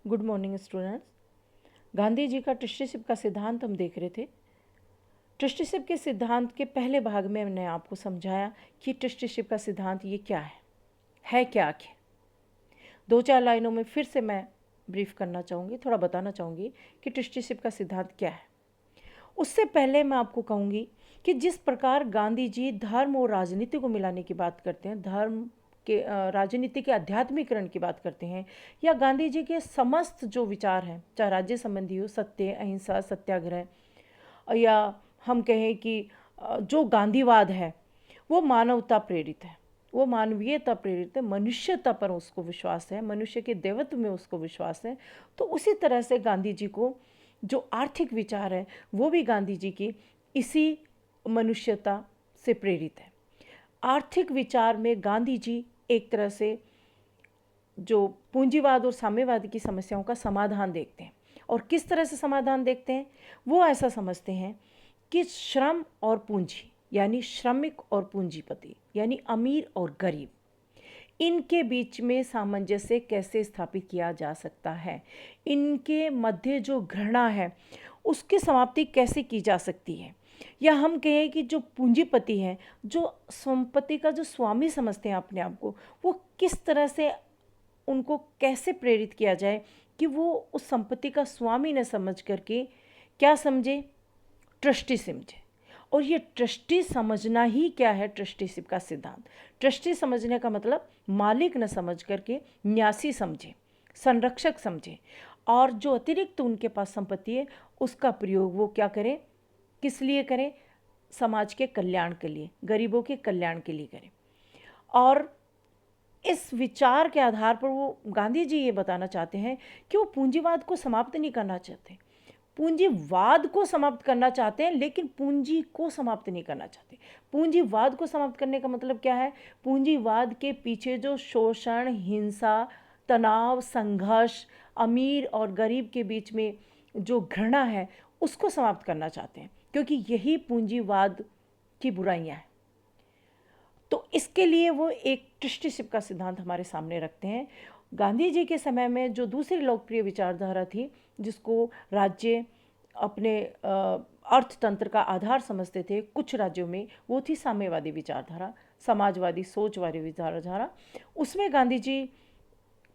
Good morning students. Gandhi ji का trusteeship का सिद्धांत हम देख रहे थे। ट्रस्टीशिप के सिद्धांत के पहले भाग में मैंने आपको समझाया कि ट्रस्टीशिप का सिद्धांत ये क्या है क्या आखिर। दो चार लाइनों में फिर से मैं ब्रीफ करना चाहूँगी, थोड़ा बताना चाहूँगी कि ट्रस्टीशिप का सिद्धांत क्या है। उससे पहले मैं आपको कहूँगी कि जिस प्रकार गांधी जी धर्म और राजनीति को मिलाने की बात करते हैं, धर्म के राजनीति के आध्यात्मिकरण की बात करते हैं, या गांधी जी के समस्त जो विचार हैं, चाहे राज्य संबंधी हो, सत्य, अहिंसा, सत्याग्रह, या हम कहें कि जो गांधीवाद है वो मानवता प्रेरित है, वो मानवीयता प्रेरित है, मनुष्यता पर उसको विश्वास है, मनुष्य के देवत्व में उसको विश्वास है। तो उसी तरह से गांधी जी को जो आर्थिक विचार है वो भी गांधी जी की इसी मनुष्यता से प्रेरित है। आर्थिक विचार में गांधी जी एक तरह से जो पूंजीवाद और साम्यवाद की समस्याओं का समाधान देखते हैं। और किस तरह से समाधान देखते हैं? वो ऐसा समझते हैं कि श्रम और पूंजी, यानी श्रमिक और पूंजीपति, यानी अमीर और गरीब, इनके बीच में सामंजस्य कैसे स्थापित किया जा सकता है, इनके मध्य जो घृणा है उसकी समाप्ति कैसे की जा सकती है, या हम कहें कि जो पूंजीपति हैं, जो संपत्ति का जो स्वामी समझते हैं अपने आप को, वो किस तरह से उनको कैसे प्रेरित किया जाए कि वो उस संपत्ति का स्वामी न समझ करके क्या समझे, ट्रस्टी समझे। और ये ट्रस्टी समझना ही क्या है ट्रस्टीशिप का सिद्धांत। ट्रस्टी समझने का मतलब मालिक न समझ करके न्यासी समझे, संरक्षक समझे, और जो अतिरिक्त उनके पास संपत्ति है उसका प्रयोग वो क्या करें, किस लिए करें, समाज के कल्याण के लिए, गरीबों के कल्याण के लिए करें। और इस विचार के आधार पर वो गांधी जी ये बताना चाहते हैं कि वो पूंजीवाद को समाप्त नहीं करना चाहते, पूंजीवाद को समाप्त करना चाहते हैं, लेकिन पूंजी को समाप्त नहीं करना चाहते। पूंजीवाद को समाप्त करने का मतलब क्या है? पूंजीवाद के पीछे जो शोषण, हिंसा, तनाव, संघर्ष, अमीर और गरीब के बीच में जो घृणा है उसको समाप्त करना चाहते हैं, क्योंकि यही पूंजीवाद की बुराइयां हैं। तो इसके लिए वो एक ट्रस्टीशिप का सिद्धांत हमारे सामने रखते हैं। गांधी जी के समय में जो दूसरी लोकप्रिय विचारधारा थी, जिसको राज्य अपने अर्थतंत्र का आधार समझते थे कुछ राज्यों में, वो थी साम्यवादी विचारधारा, समाजवादी सोच वाली विचारधारा। उसमें गांधी जी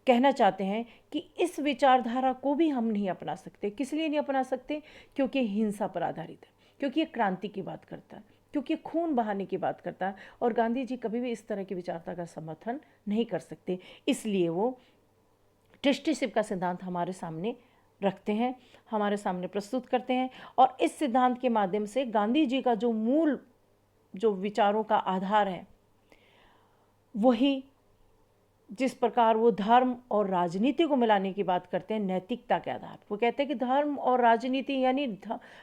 कहना चाहते हैं कि इस विचारधारा को भी हम नहीं अपना सकते। किस लिए नहीं अपना सकते? क्योंकि हिंसा पर आधारित है, क्योंकि ये क्रांति की बात करता है, क्योंकि खून बहाने की बात करता है, और गांधी जी कभी भी इस तरह की विचारधारा का समर्थन नहीं कर सकते। इसलिए वो ट्रस्टीशिप का सिद्धांत हमारे सामने रखते हैं, हमारे सामने प्रस्तुत करते हैं। और इस सिद्धांत के माध्यम से गांधी जी का जो मूल जो विचारों का आधार है, वही जिस प्रकार वो धर्म और राजनीति को मिलाने की बात करते हैं नैतिकता के आधार पर। वो कहते हैं कि धर्म और राजनीति, यानी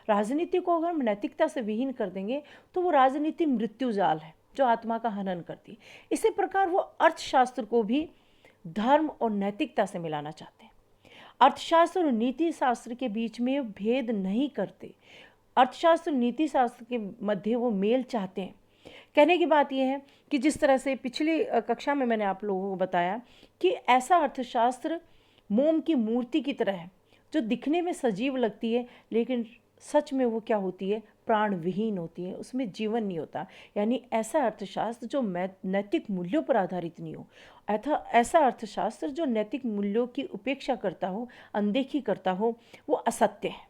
राजनीति को अगर हम नैतिकता से विहीन कर देंगे तो वो राजनीति मृत्यु जाल है जो आत्मा का हनन करती है। इसी प्रकार वो अर्थशास्त्र को भी धर्म और नैतिकता से मिलाना चाहते हैं। अर्थशास्त्र और नीति शास्त्र के बीच में भेद नहीं करते, अर्थशास्त्र नीति शास्त्र के मध्य वो मेल चाहते हैं। कहने की बात यह है कि जिस तरह से पिछली कक्षा में मैंने आप लोगों को बताया कि ऐसा अर्थशास्त्र मोम की मूर्ति की तरह है जो दिखने में सजीव लगती है, लेकिन सच में वो क्या होती है, प्राण विहीन होती है, उसमें जीवन नहीं होता। यानी ऐसा अर्थशास्त्र जो नैतिक मूल्यों पर आधारित नहीं हो, ऐसा अर्थशास्त्र जो नैतिक मूल्यों की उपेक्षा करता हो, अनदेखी करता हो, वो असत्य है,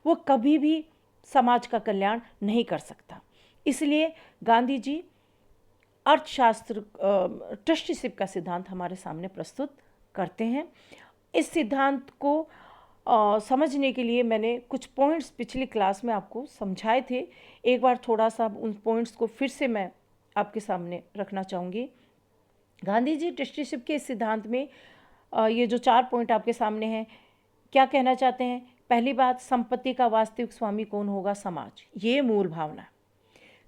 वो कभी भी समाज का कल्याण नहीं कर सकता। इसलिए गांधी जी अर्थशास्त्र ट्रस्टीशिप का सिद्धांत हमारे सामने प्रस्तुत करते हैं। इस सिद्धांत को समझने के लिए मैंने कुछ पॉइंट्स पिछली क्लास में आपको समझाए थे। एक बार थोड़ा सा उन पॉइंट्स को फिर से मैं आपके सामने रखना चाहूँगी। गांधी जी ट्रस्टीशिप के इस सिद्धांत में ये जो 4 पॉइंट आपके सामने हैं, क्या कहना चाहते हैं? पहली बात, संपत्ति का वास्तविक स्वामी कौन होगा? समाज। ये मूल भावना।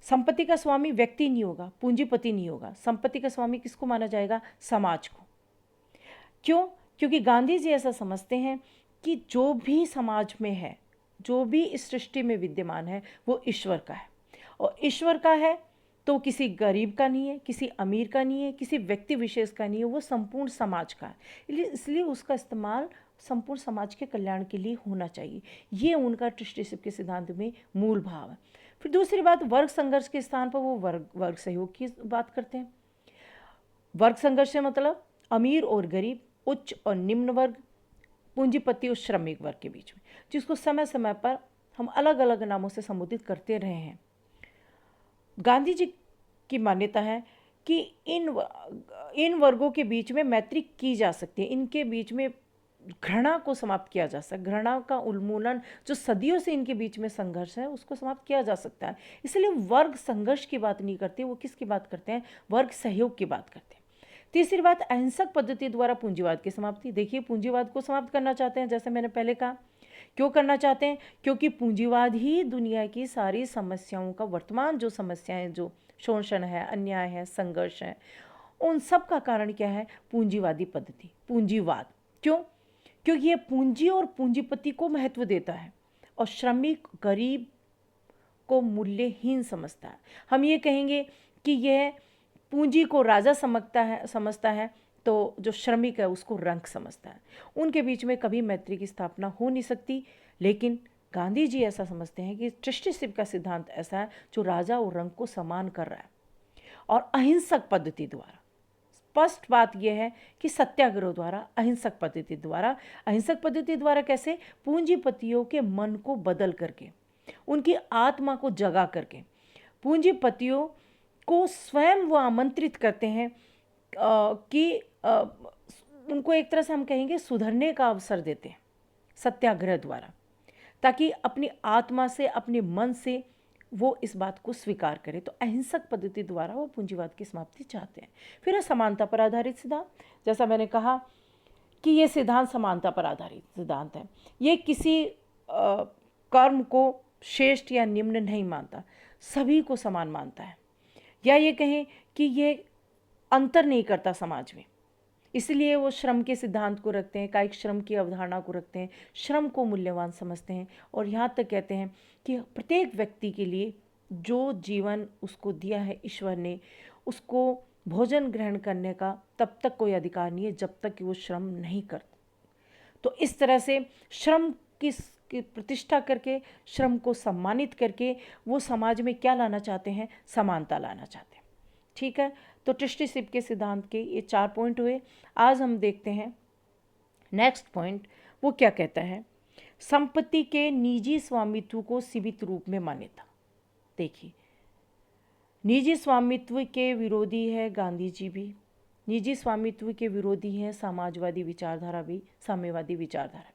संपत्ति का स्वामी व्यक्ति नहीं होगा, पूंजीपति नहीं होगा, संपत्ति का स्वामी किसको माना जाएगा? समाज को। क्यों? क्योंकि गांधी जी ऐसा समझते हैं कि जो भी समाज में है, जो भी इस सृष्टि में विद्यमान है, वो ईश्वर का है, और ईश्वर का है तो किसी गरीब का नहीं है, किसी अमीर का नहीं है, किसी व्यक्ति विशेष का नहीं है, वो संपूर्ण समाज का है। इसलिए उसका इस्तेमाल संपूर्ण समाज के कल्याण के लिए होना चाहिए। ये उनका ट्रस्टीशिप के सिद्धांत में मूल भाव है। फिर दूसरी बात, वर्ग संघर्ष के स्थान पर वो वर्ग सहयोग की बात करते हैं। वर्ग संघर्ष से मतलब अमीर और गरीब, उच्च और निम्न वर्ग, पूंजीपति और श्रमिक वर्ग के बीच में, जिसको समय समय पर हम अलग अलग नामों से संबोधित करते रहे हैं। गांधी जी की मान्यता है कि इन वर्गों के बीच में मैत्री की जा सकती है, इनके बीच में घृणा को समाप्त किया जा सकता है। घृणा का उन्मूलन, जो सदियों से इनके बीच में संघर्ष है, उसको समाप्त किया जा सकता है। इसलिए वर्ग संघर्ष की बात नहीं करते, वो किसकी बात करते हैं? वर्ग सहयोग की बात करते हैं। तीसरी बात, अहिंसक पद्धति द्वारा पूंजीवाद की समाप्ति। देखिए, पूंजीवाद को समाप्त करना चाहते हैं, जैसे मैंने पहले कहा। क्यों करना चाहते हैं? क्योंकि पूंजीवाद ही दुनिया की सारी समस्याओं का, वर्तमान जो समस्याएं, जो शोषण है, अन्याय है, संघर्ष है, उन सब का कारण क्या है? पूंजीवादी पद्धति, पूंजीवाद। क्यों? क्योंकि ये पूंजी और पूंजीपति को महत्व देता है और श्रमिक गरीब को मूल्यहीन समझता है। हम ये कहेंगे कि यह पूंजी को राजा समझता है तो जो श्रमिक है उसको रंक समझता है। उनके बीच में कभी मैत्री की स्थापना हो नहीं सकती। लेकिन गांधी जी ऐसा समझते हैं कि ट्रस्टीशिप का सिद्धांत ऐसा है जो राजा और रंक को समान कर रहा है, और अहिंसक पद्धति द्वारा। स्पष्ट बात यह है कि सत्याग्रह द्वारा, अहिंसक पद्धति द्वारा कैसे? पूंजीपतियों के मन को बदल करके, उनकी आत्मा को जगा करके, पूंजीपतियों को स्वयं वो आमंत्रित करते हैं कि उनको एक तरह से हम कहेंगे सुधरने का अवसर देते हैं सत्याग्रह द्वारा, ताकि अपनी आत्मा से, अपने मन से वो इस बात को स्वीकार करे। तो अहिंसक पद्धति द्वारा वो पूंजीवाद की समाप्ति चाहते हैं। फिर है समानता पर आधारित सिद्धांत। जैसा मैंने कहा कि ये सिद्धांत समानता पर आधारित सिद्धांत है। ये किसी कर्म को श्रेष्ठ या निम्न नहीं मानता, सभी को समान मानता है, या ये कहें कि ये अंतर नहीं करता समाज में। इसलिए वो श्रम के सिद्धांत को रखते हैं, कायिक श्रम की अवधारणा को रखते हैं, श्रम को मूल्यवान समझते हैं, और यहाँ तक कहते हैं कि प्रत्येक व्यक्ति के लिए जो जीवन उसको दिया है ईश्वर ने, उसको भोजन ग्रहण करने का तब तक कोई अधिकार नहीं है जब तक कि वो श्रम नहीं करता। तो इस तरह से श्रम की प्रतिष्ठा करके, श्रम को सम्मानित करके वो समाज में क्या लाना चाहते हैं? समानता लाना चाहते हैं। ठीक है, तो ट्रस्टीशिप के सिद्धांत के ये 4 पॉइंट हुए। आज हम देखते हैं नेक्स्ट पॉइंट, वो क्या कहता है? संपत्ति के निजी स्वामित्व को सीमित रूप में मान्यता। देखिए, निजी स्वामित्व के विरोधी है गांधी जी भी, निजी स्वामित्व के विरोधी है समाजवादी विचारधारा भी, साम्यवादी विचारधारा भी।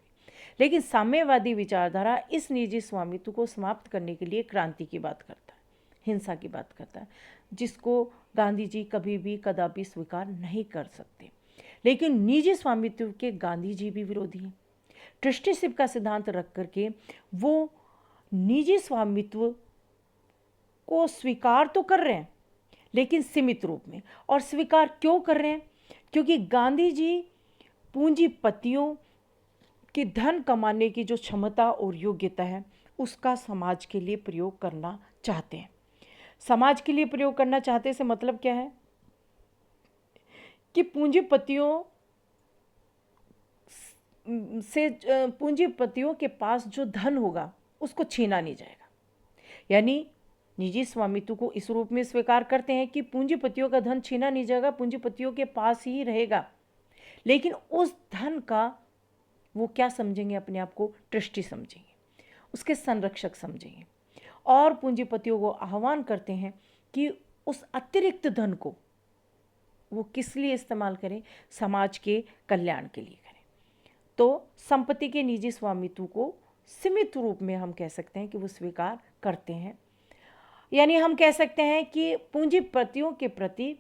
लेकिन साम्यवादी विचारधारा इस निजी स्वामित्व को समाप्त करने के लिए क्रांति की बात करता है, हिंसा की बात करता है, जिसको गांधी जी कभी भी कदापि स्वीकार नहीं कर सकते। लेकिन निजी स्वामित्व के गांधी जी भी विरोधी हैं। ट्रस्टीशिप का सिद्धांत रख करके वो निजी स्वामित्व को स्वीकार तो कर रहे हैं, लेकिन सीमित रूप में। और स्वीकार क्यों कर रहे हैं? क्योंकि गांधी जी पूंजीपतियों की धन कमाने की जो क्षमता और योग्यता है उसका समाज के लिए प्रयोग करना चाहते हैं। समाज के लिए प्रयोग करना चाहते से मतलब क्या है? कि पूंजीपतियों के पास जो धन होगा उसको छीना नहीं जाएगा। यानी निजी स्वामित्व को इस रूप में स्वीकार करते हैं कि पूंजीपतियों का धन छीना नहीं जाएगा, पूंजीपतियों के पास ही रहेगा। लेकिन उस धन का वो क्या समझेंगे? अपने आप को ट्रस्टी समझेंगे, उसके संरक्षक समझेंगे, और पूंजीपतियों को आह्वान करते हैं कि उस अतिरिक्त धन को वो किस लिए इस्तेमाल करें? समाज के कल्याण के लिए करें। तो संपत्ति के निजी स्वामित्व को सीमित रूप में हम कह सकते हैं कि वो स्वीकार करते हैं। यानी हम कह सकते हैं कि पूंजीपतियों के प्रति,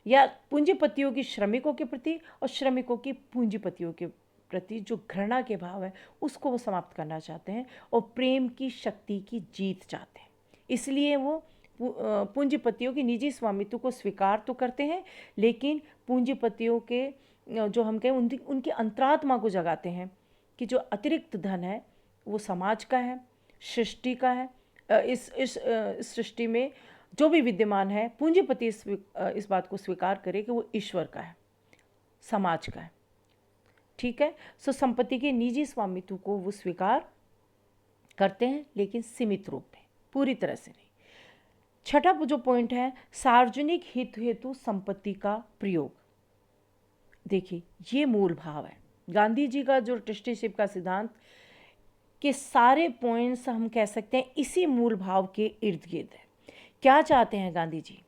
या पूंजीपतियों की श्रमिकों के प्रति और श्रमिकों की पूंजीपतियों के प्रति जो घृणा के भाव है उसको वो समाप्त करना चाहते हैं और प्रेम की शक्ति की जीत चाहते हैं। इसलिए वो पूंजीपतियों की निजी स्वामित्व को स्वीकार तो करते हैं, लेकिन पूंजीपतियों के जो हम कहें उनकी अंतरात्मा को जगाते हैं कि जो अतिरिक्त धन है वो समाज का है, सृष्टि का है। इस सृष्टि में जो भी विद्यमान है, पूंजीपति इस बात को स्वीकार करे कि वो ईश्वर का है, समाज का है। ठीक है, सो संपत्ति के निजी स्वामित्व को वो स्वीकार करते हैं, लेकिन सीमित रूप में, पूरी तरह से नहीं। छठा जो पॉइंट है, सार्वजनिक हित हेतु संपत्ति का प्रयोग। देखिए, ये मूल भाव है गांधी जी का, जो ट्रस्टीशिप का सिद्धांत के सारे पॉइंट्स हम कह सकते हैं इसी मूल भाव के इर्द गिर्द है। क्या चाहते हैं गांधी जी?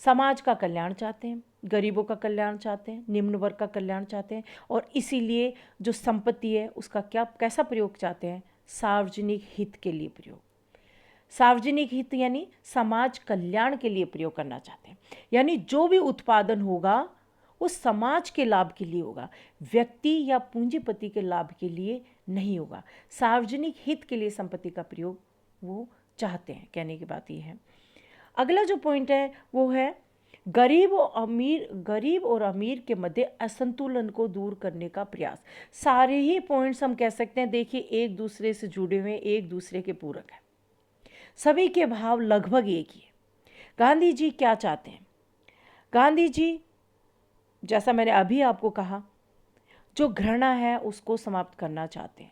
समाज का कल्याण चाहते हैं, गरीबों का कल्याण चाहते हैं, निम्न वर्ग का कल्याण चाहते हैं, और इसीलिए जो संपत्ति है उसका कैसा प्रयोग चाहते हैं? सार्वजनिक हित के लिए प्रयोग। सार्वजनिक हित यानी समाज कल्याण के लिए प्रयोग करना चाहते हैं। यानी जो भी उत्पादन होगा वो समाज के लाभ के लिए होगा, व्यक्ति या पूंजीपति के लाभ के लिए नहीं होगा। सार्वजनिक हित के लिए संपत्ति का प्रयोग वो चाहते हैं, कहने की बात ये है। अगला जो पॉइंट है वो है गरीब और अमीर के मध्य असंतुलन को दूर करने का प्रयास। सारे ही पॉइंट्स हम कह सकते हैं, देखिए, एक दूसरे से जुड़े हुए, एक दूसरे के पूरक हैं, सभी के भाव लगभग एक ही है। गांधी जी क्या चाहते हैं? गांधी जी, जैसा मैंने अभी आपको कहा, जो घृणा है उसको समाप्त करना चाहते हैं।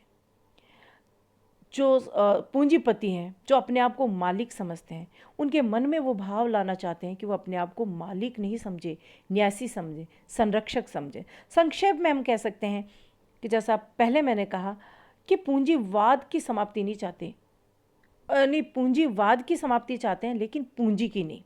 जो पूंजीपति हैं, जो अपने आप को मालिक समझते हैं, उनके मन में वो भाव लाना चाहते हैं कि वो अपने आप को मालिक नहीं समझे, न्यासी समझे, संरक्षक समझे। संक्षेप में हम कह सकते हैं कि जैसा पहले मैंने कहा कि पूंजीवाद की समाप्ति नहीं चाहते, नहीं, पूंजीवाद की समाप्ति चाहते हैं, लेकिन पूंजी की नहीं।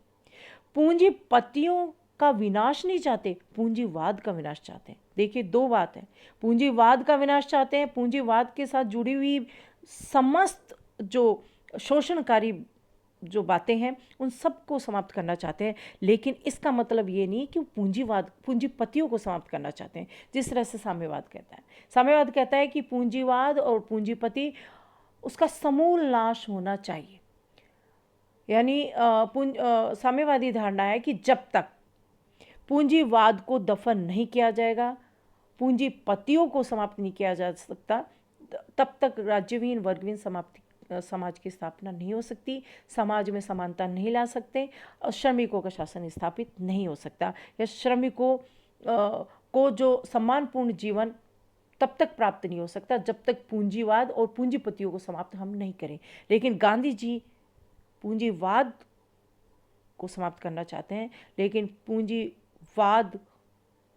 पूंजीपतियों का विनाश नहीं चाहते, पूंजीवाद का विनाश चाहते हैं। देखिए, दो बात है, पूंजीवाद का विनाश चाहते हैं, पूंजीवाद के साथ जुड़ी हुई समस्त जो शोषणकारी जो बातें हैं उन सबको समाप्त करना चाहते हैं। लेकिन इसका मतलब ये नहीं कि पूंजीपतियों को समाप्त करना चाहते हैं, जिस तरह से साम्यवाद कहता है। साम्यवाद कहता है कि पूंजीवाद और पूंजीपति, उसका समूल नाश होना चाहिए। यानी साम्यवादी धारणा है कि जब तक पूंजीवाद को दफन नहीं किया जाएगा, पूंजीपतियों को समाप्त नहीं किया जा सकता, तब तक राज्यहीन वर्गहीन समाज की स्थापना नहीं हो सकती, समाज में समानता नहीं ला सकते, और श्रमिकों का शासन स्थापित नहीं हो सकता, या श्रमिकों को जो सम्मानपूर्ण जीवन तब तक प्राप्त नहीं हो सकता जब तक पूंजीवाद और पूंजीपतियों को समाप्त हम नहीं करें। लेकिन गांधी जी पूंजीवाद को समाप्त करना चाहते हैं, लेकिन पूंजीवाद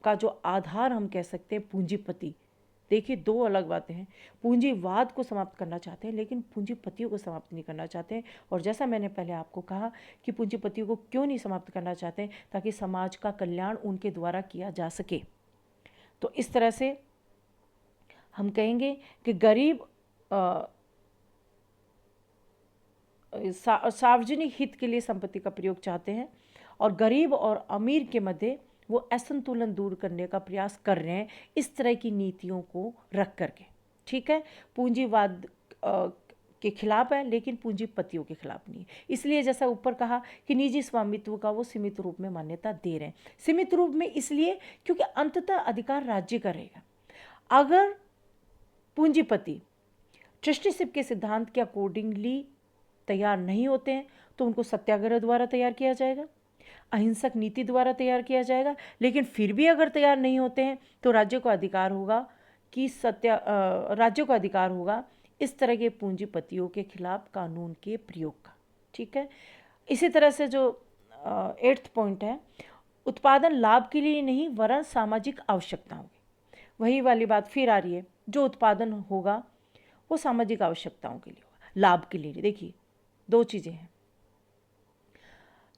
का जो आधार हम कह सकते हैं पूंजीपति। देखिए, दो अलग बातें हैं। पूंजीवाद को समाप्त करना चाहते हैं, लेकिन पूंजीपतियों को समाप्त नहीं करना चाहते हैं। और जैसा मैंने पहले आपको कहा कि पूंजीपतियों को क्यों नहीं समाप्त करना चाहते हैं, ताकि समाज का कल्याण उनके द्वारा किया जा सके। तो इस तरह से हम कहेंगे कि गरीब सार्वजनिक हित के लिए संपत्ति का प्रयोग चाहते हैं, और गरीब और अमीर के मध्य वो असंतुलन दूर करने का प्रयास कर रहे हैं, इस तरह की नीतियों को रख करके। ठीक है, पूंजीवाद के खिलाफ है, लेकिन पूंजीपतियों के खिलाफ नहीं। इसलिए जैसा ऊपर कहा कि निजी स्वामित्व का वो सीमित रूप में मान्यता दे रहे हैं। सीमित रूप में इसलिए क्योंकि अंततः अधिकार राज्य का रहेगा। अगर पूंजीपति ट्रस्टीशिप के सिद्धांत के अकॉर्डिंगली तैयार नहीं होते हैं तो उनको सत्याग्रह द्वारा तैयार किया जाएगा, अहिंसक नीति द्वारा तैयार किया जाएगा। लेकिन फिर भी अगर तैयार नहीं होते हैं तो राज्य को अधिकार होगा कि राज्य को अधिकार होगा इस तरह के पूंजीपतियों के खिलाफ कानून के प्रयोग का। ठीक है, इसी तरह से जो 8th पॉइंट है, उत्पादन लाभ के लिए नहीं वरन सामाजिक आवश्यकताओं की। वही वाली बात फिर आ रही है, जो उत्पादन होगा वो सामाजिक आवश्यकताओं के लिए होगा, लाभ के लिए। देखिए, दो चीज़ें हैं।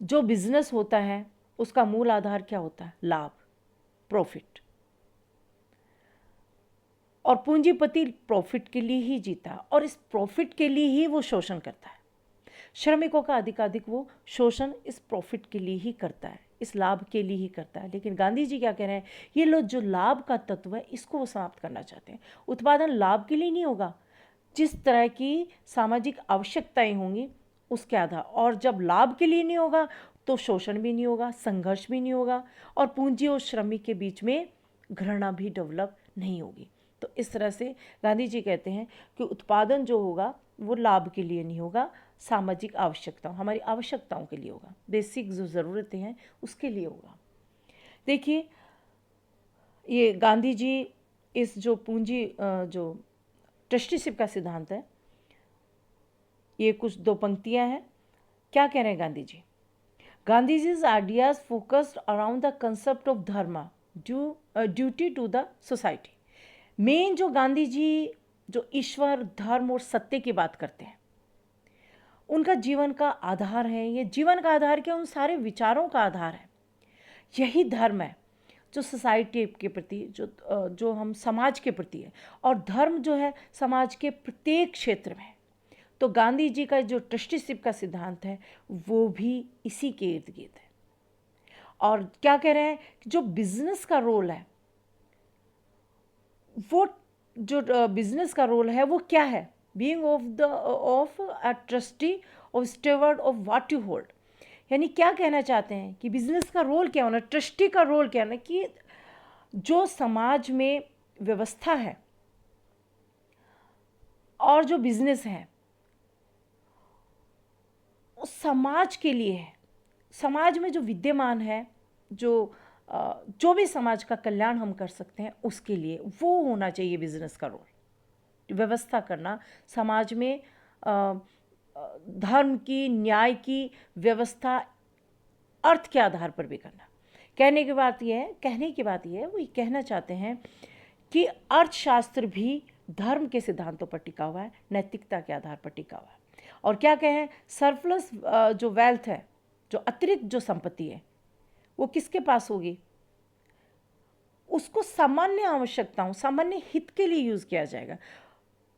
जो बिजनेस होता है उसका मूल आधार क्या होता है? लाभ, प्रॉफिट। और पूंजीपति प्रॉफिट के लिए ही जीता है, और इस प्रॉफिट के लिए ही वो शोषण करता है। श्रमिकों का अधिकाधिक वो शोषण इस प्रॉफिट के लिए ही करता है, इस लाभ के लिए ही करता है। लेकिन गांधी जी क्या कह रहे हैं? ये लोग जो लाभ का तत्व है इसको वो समाप्त करना चाहते हैं। उत्पादन लाभ के लिए नहीं होगा, जिस तरह की सामाजिक आवश्यकताएं होंगी उसके आधार, और जब लाभ के लिए नहीं होगा तो शोषण भी नहीं होगा, संघर्ष भी नहीं होगा, और पूंजी और श्रमिक के बीच में घृणा भी डेवलप नहीं होगी। तो इस तरह से गांधी जी कहते हैं कि उत्पादन जो होगा वो लाभ के लिए नहीं होगा, सामाजिक आवश्यकताओं, हमारी आवश्यकताओं के लिए होगा, बेसिक जो ज़रूरतें हैं उसके लिए होगा। देखिए, ये गांधी जी इस जो जो ट्रस्टीशिप का सिद्धांत है, ये कुछ 2 पंक्तियां हैं। क्या कह रहे हैं Gandhi ji? Gandhi ji's ideas focused around the concept of dharma, duty to the society। Main जो गांधी जी जो ईश्वर, धर्म और सत्य की बात करते हैं, उनका जीवन का आधार है। ये जीवन का आधार क्या? उन सारे विचारों का आधार है। यही धर्म है जो सोसाइटी के प्रति, जो हम समाज के प्रति है, और धर्म जो है समाज के प्रत्येक क्षेत्र में है। तो गांधी जी का जो ट्रस्टीशिप का सिद्धांत है वो भी इसी के इर्द गिर्द है। और क्या कह रहे हैं कि जो बिजनेस का रोल है, वो जो बिजनेस का रोल है वो क्या है? Being of a trustee of steward of what you hold. यानी क्या कहना चाहते हैं कि बिजनेस का रोल क्या होना, ट्रस्टी का रोल क्या होना, कि जो समाज में व्यवस्था है और जो बिजनेस है वो समाज के लिए है। समाज में जो विद्यमान है, जो भी समाज का कल्याण हम कर सकते हैं उसके लिए वो होना चाहिए बिजनेस का रोल। व्यवस्था करना समाज में, धर्म की, न्याय की व्यवस्था अर्थ के आधार पर भी करना। कहने की बात यह है, वो ये कहना चाहते हैं कि अर्थशास्त्र भी धर्म के सिद्धांतों पर टिका हुआ है, नैतिकता के आधार पर टिका हुआ है। और क्या कहें, सरप्लस जो वेल्थ है, जो अतिरिक्त जो संपत्ति है, वो किसके पास होगी? उसको सामान्य आवश्यकताओं, सामान्य हित के लिए यूज किया जाएगा।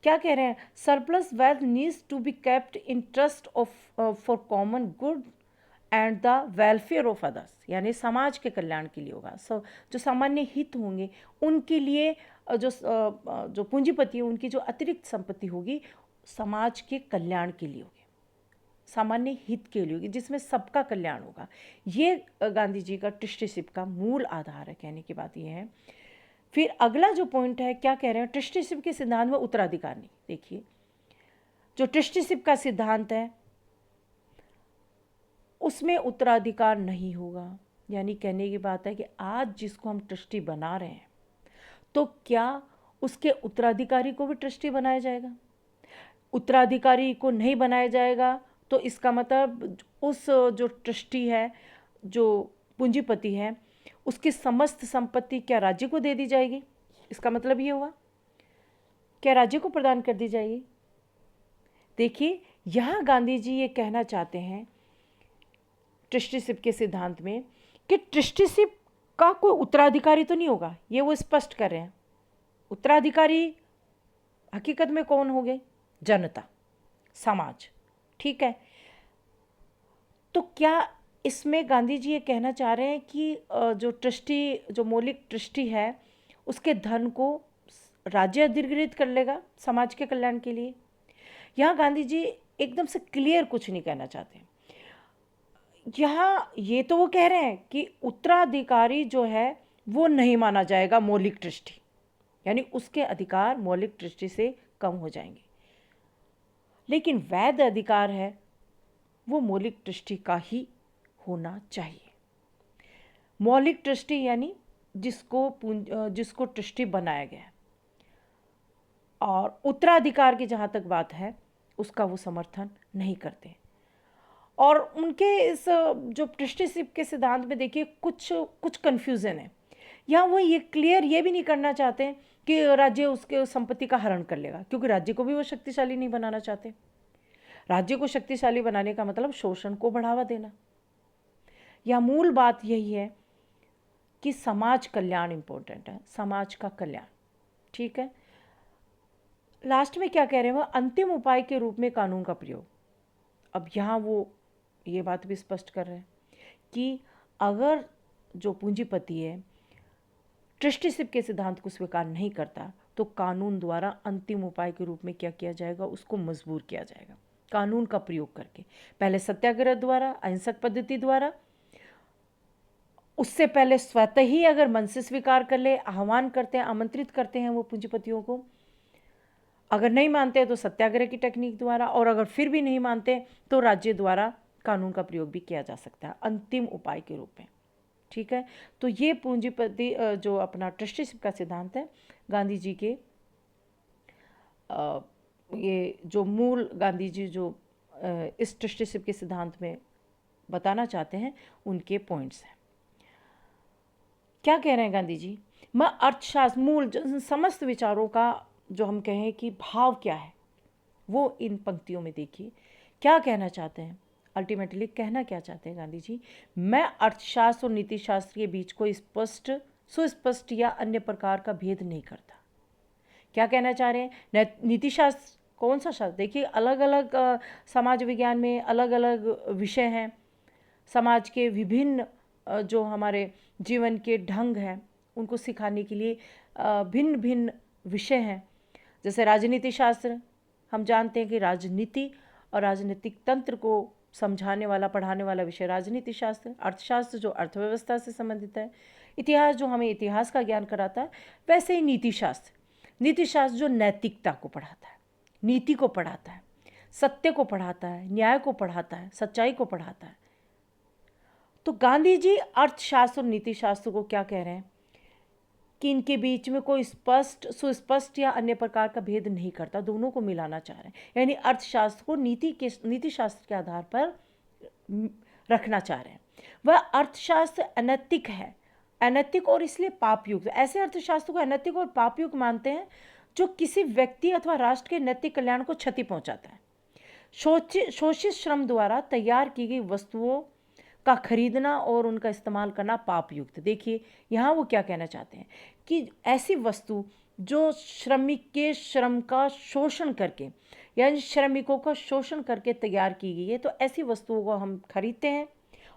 क्या कह रहे हैं? Surplus wealth needs to be kept in trust for common good and the welfare of others. यानी समाज के कल्याण के लिए होगा। जो सामान्य हित होंगे उनके लिए, जो पूंजीपति है उनकी जो अतिरिक्त संपत्ति होगी समाज के कल्याण के लिए होगी, सामान्य हित के लिए होगी, जिसमें सबका कल्याण होगा। ये गांधी जी का ट्रस्टीशिप का मूल आधार है। कहने की बात यह है। फिर अगला जो पॉइंट है, क्या कह रहे हैं? ट्रस्टीशिप के सिद्धांत में उत्तराधिकार नहीं। देखिए, जो ट्रस्टीशिप का सिद्धांत है उसमें उत्तराधिकार नहीं होगा। यानी कहने की बात है कि आज जिसको हम ट्रस्टी बना रहे हैं, तो क्या उसके उत्तराधिकारी को भी ट्रस्टी बनाया जाएगा? उत्तराधिकारी को नहीं बनाया जाएगा तो इसका मतलब उस जो ट्रस्टी है, जो पूंजीपति है, उसकी समस्त संपत्ति क्या राज्य को दे दी जाएगी? इसका मतलब ये हुआ, क्या राज्य को प्रदान कर दी जाएगी? देखिए, यहाँ गांधी जी ये कहना चाहते हैं ट्रस्टीशिप के सिद्धांत में कि ट्रस्टीशिप का कोई उत्तराधिकारी तो नहीं होगा। ये वो स्पष्ट कर रहे हैं। उत्तराधिकारी हकीकत में कौन हो गए? जनता, समाज। ठीक है। तो क्या इसमें गांधी जी ये कहना चाह रहे हैं कि जो मौलिक ट्रस्टी है उसके धन को राज्य अधिग्रहित कर लेगा समाज के कल्याण के लिए? यहाँ गांधी जी एकदम से क्लियर कुछ नहीं कहना चाहते। यहाँ ये तो वो कह रहे हैं कि उत्तराधिकारी जो है वो नहीं माना जाएगा मौलिक ट्रस्टी, यानी उसके अधिकार मौलिक ट्रस्टी से कम हो जाएंगे। लेकिन वैध अधिकार है वो मौलिक ट्रस्टी का ही होना चाहिए। मौलिक ट्रस्टी यानी जिसको ट्रस्टी बनाया गया है, और उत्तराधिकार की जहाँ तक बात है उसका वो समर्थन नहीं करते। और उनके इस जो ट्रस्टीशिप के सिद्धांत में देखिए कुछ कन्फ्यूज़न है। यहाँ वो ये क्लियर ये भी नहीं करना चाहते कि राज्य उसके संपत्ति का हरण कर लेगा, क्योंकि राज्य को भी वो शक्तिशाली नहीं बनाना चाहते। राज्य को शक्तिशाली बनाने का मतलब शोषण को बढ़ावा देना। यह मूल बात यही है कि समाज कल्याण इंपॉर्टेंट है, समाज का कल्याण। ठीक है। लास्ट में क्या कह रहे हैं? वह अंतिम उपाय के रूप में कानून का प्रयोग। अब यहाँ वो ये बात भी स्पष्ट कर रहे हैं कि अगर जो पूंजीपति है ट्रस्टीशिप के सिद्धांत को स्वीकार नहीं करता तो कानून द्वारा अंतिम उपाय के रूप में क्या किया जाएगा? उसको मजबूर किया जाएगा कानून का प्रयोग करके। पहले सत्याग्रह द्वारा, अहिंसक पद्धति द्वारा, उससे पहले स्वतः ही अगर मन से स्वीकार कर ले, आह्वान करते हैं, आमंत्रित करते हैं वो पूंजीपतियों को, अगर नहीं मानते हैं तो सत्याग्रह की टेक्निक द्वारा, और अगर फिर भी नहीं मानते तो राज्य द्वारा कानून का प्रयोग भी किया जा सकता है अंतिम उपाय के रूप में। ठीक है, तो ये पूंजीपति जो अपना ट्रस्टीशिप का सिद्धांत है, गांधी जी के ये जो मूल गांधी जी जो इस ट्रस्टीशिप के सिद्धांत में बताना चाहते हैं उनके पॉइंट्स हैं। क्या कह रहे हैं गांधी जी? मैं अर्थशास्त्र मूल समस्त विचारों का जो हम कहें कि भाव क्या है वो इन पंक्तियों में देखिए। क्या कहना चाहते हैं? अल्टीमेटली कहना क्या चाहते हैं गांधी जी? मैं अर्थशास्त्र और नीतिशास्त्र के बीच कोई सुस्पष्ट या अन्य प्रकार का भेद नहीं करता। क्या कहना चाह रहे हैं? नीतिशास्त्र कौन सा शास्त्र? देखिए, अलग अलग समाज विज्ञान में अलग अलग विषय हैं। समाज के विभिन्न जो हमारे जीवन के ढंग हैं उनको सिखाने के लिए भिन्न भिन्न विषय हैं। जैसे राजनीति शास्त्र, हम जानते हैं कि राजनीति और राजनीतिक तंत्र को समझाने वाला, पढ़ाने वाला विषय राजनीति शास्त्र। अर्थशास्त्र जो अर्थव्यवस्था से संबंधित है। इतिहास जो हमें इतिहास का ज्ञान कराता है। वैसे ही नीति शास्त्र जो नैतिकता को पढ़ाता है, नीति को पढ़ाता है, सत्य को पढ़ाता है, न्याय को पढ़ाता है, सच्चाई को पढ़ाता है। तो गांधी जी अर्थशास्त्र और नीति शास्त्र को क्या कह रहे हैं कि इनके बीच में कोई सुस्पष्ट या अन्य प्रकार का भेद नहीं करता, दोनों को मिलाना चाह रहे हैं। यानी अर्थशास्त्र को नीति शास्त्र के आधार पर रखना चाह रहे हैं। वह अर्थशास्त्र अनैतिक है, अनैतिक और इसलिए पापयुक्त। ऐसे अर्थशास्त्र को अनैतिक और पापयुक्त मानते हैं जो किसी व्यक्ति अथवा राष्ट्र के नैतिक कल्याण को क्षति पहुंचाता है। शोषित श्रम द्वारा तैयार की गई वस्तुओं का खरीदना और उनका इस्तेमाल करना पापयुक्त। देखिए यहाँ वो क्या कहना चाहते हैं कि ऐसी वस्तु जो श्रमिक के श्रम का शोषण करके, यानी श्रमिकों का शोषण करके तैयार की गई है, तो ऐसी वस्तुओं को हम खरीदते हैं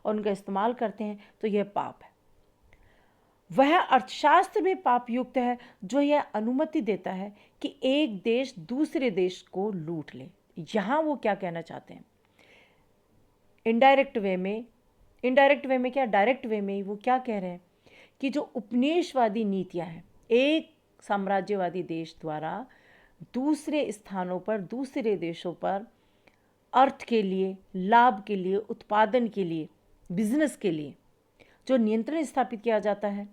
और उनका इस्तेमाल करते हैं तो यह पाप है। वह अर्थशास्त्र भी पापयुक्त है जो यह अनुमति देता है कि एक देश दूसरे देश को लूट ले। यहाँ वो क्या कहना चाहते हैं? इनडायरेक्ट वे में क्या, डायरेक्ट वे में ही वो क्या कह रहे हैं कि जो उपनिवेशवादी नीतियां हैं, एक साम्राज्यवादी देश द्वारा दूसरे स्थानों पर, दूसरे देशों पर अर्थ के लिए, लाभ के लिए, उत्पादन के लिए, बिजनेस के लिए जो नियंत्रण स्थापित किया जाता है,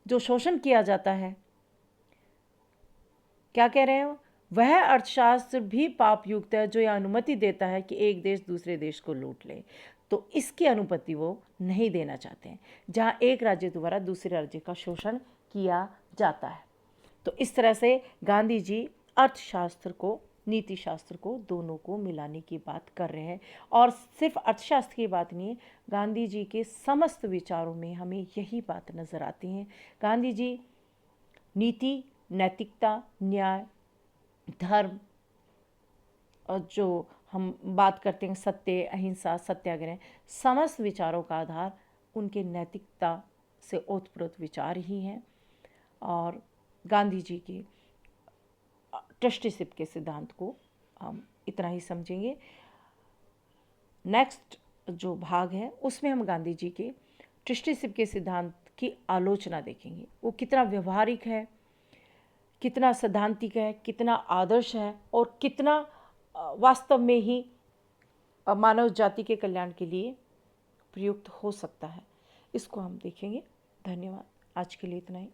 जो शोषण किया जाता है, क्या कह रहे हैं? वह अर्थशास्त्र भी पापयुक्त है जो यह अनुमति देता है कि एक देश दूसरे देश को लूट ले। तो इसकी अनुमति वो नहीं देना चाहते हैं जहां एक राज्य द्वारा दूसरे राज्य का शोषण किया जाता है। तो इस तरह से गांधी जी अर्थशास्त्र को, नीति शास्त्र को, दोनों को मिलाने की बात कर रहे हैं। और सिर्फ अर्थशास्त्र की बात नहीं है, गांधी जी के समस्त विचारों में हमें यही बात नज़र आती है। गांधी जी नीति, नैतिकता, न्याय, धर्म और जो हम बात करते हैं सत्य, अहिंसा, सत्याग्रह, समस्त विचारों का आधार उनके नैतिकता से ओतप्रोत विचार ही हैं। और गांधी जी के ट्रस्टीशिप के सिद्धांत को हम इतना ही समझेंगे। नेक्स्ट जो भाग है उसमें हम गांधी जी के ट्रस्टीशिप के सिद्धांत की आलोचना देखेंगे। वो कितना व्यवहारिक है, कितना सैद्धांतिक है, कितना आदर्श है और कितना वास्तव में ही मानव जाति के कल्याण के लिए प्रयुक्त हो सकता है, इसको हम देखेंगे। धन्यवाद। आज के लिए इतना ही।